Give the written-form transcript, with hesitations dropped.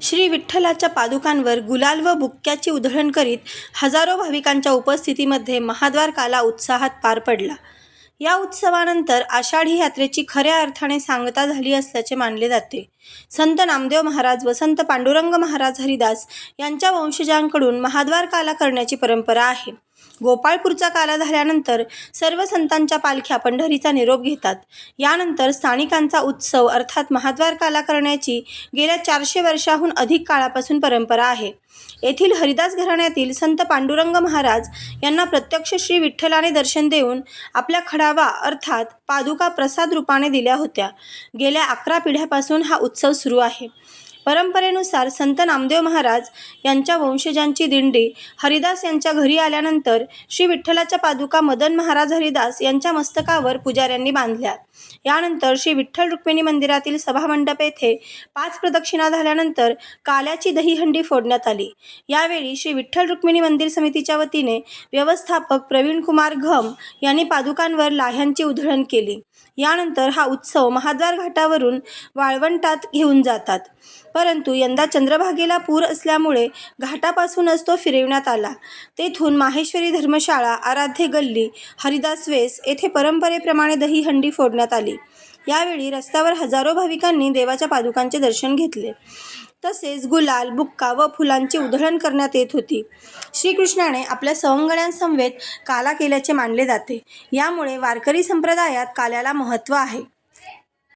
श्री विठ्ठलाच्या पादुकांवर गुलाल व बुक्क्याची उधळण करीत हजारो भाविकांच्या उपस्थितीमध्ये महाद्वार काला उत्साहात पार पडला. या उत्सवानंतर आषाढी यात्रेची खऱ्या अर्थाने सांगता झाली असल्याचे मानले जाते. संत नामदेव महाराज व संत पांडुरंग महाराज हरिदास यांच्या वंशजांकडून महाद्वार काला करण्याची परंपरा आहे. गोपाळपूरचा काला झाल्यानंतर सर्व संतांच्या पालख्या पंढरीचा निरोप घेतात. यानंतर स्थानिकांचा उत्सव अर्थात महाद्वार काला करण्याची गेल्या 400 वर्षाहून अधिक काळापासून परंपरा आहे. येथील हरिदास घराण्यातील संत पांडुरंग महाराज यांना प्रत्यक्ष श्री विठ्ठलाने दर्शन देऊन आपल्या खडावा अर्थात पादुका प्रसाद रूपाने दिल्या होत्या. गेल्या 11 पिढ्यापासून हा उत्सव सुरू आहे. परंपरेनुसार संत नामदेव महाराज यांच्या वंशजांची दिंडी हरिदास यांच्या घरी आल्यानंतर श्री विठ्ठलाच्या पादुका मदन महाराज हरिदास यांच्या मस्तकावर पुजाऱ्यांनी बांधल्या. यानंतर श्री विठ्ठल रुक्मिणी मंदिरातील सभामंडप येथे 5 प्रदक्षिणा झाल्यानंतर काल्याची दहीहंडी फोडण्यात आली. यावेळी श्री विठ्ठल रुक्मिणी मंदिर समितीच्या वतीने व्यवस्थापक प्रवीण कुमार घम यांनी पादुकांवर लाह्यांची उधळण केली. यानंतर हा उत्सव महाद्वार घाटावरून वाळवंटात घेऊन जातात. परंतु यंदा चंद्रभागेला पूर असल्यामुळे घाटापासूनच तो फिरविण्यात आला. तेथून माहेश्वरी धर्मशाळा, आराध्य गल्ली, हरिदास वेस येथे परंपरेप्रमाणे दहीहंडी फोडण्यात आली. यावेळी रस्त्यावर हजारो भाविकांनी देवाच्या पादुकांचे दर्शन घेतले. तसेच गुलाल, बुक्का व फुलांची उधळण करण्यात येत होती. श्रीकृष्णाने आपल्या सवंगड्यांसमवेत काला केल्याचे मानले जाते. यामुळे वारकरी संप्रदायात काल्याला महत्त्व आहे.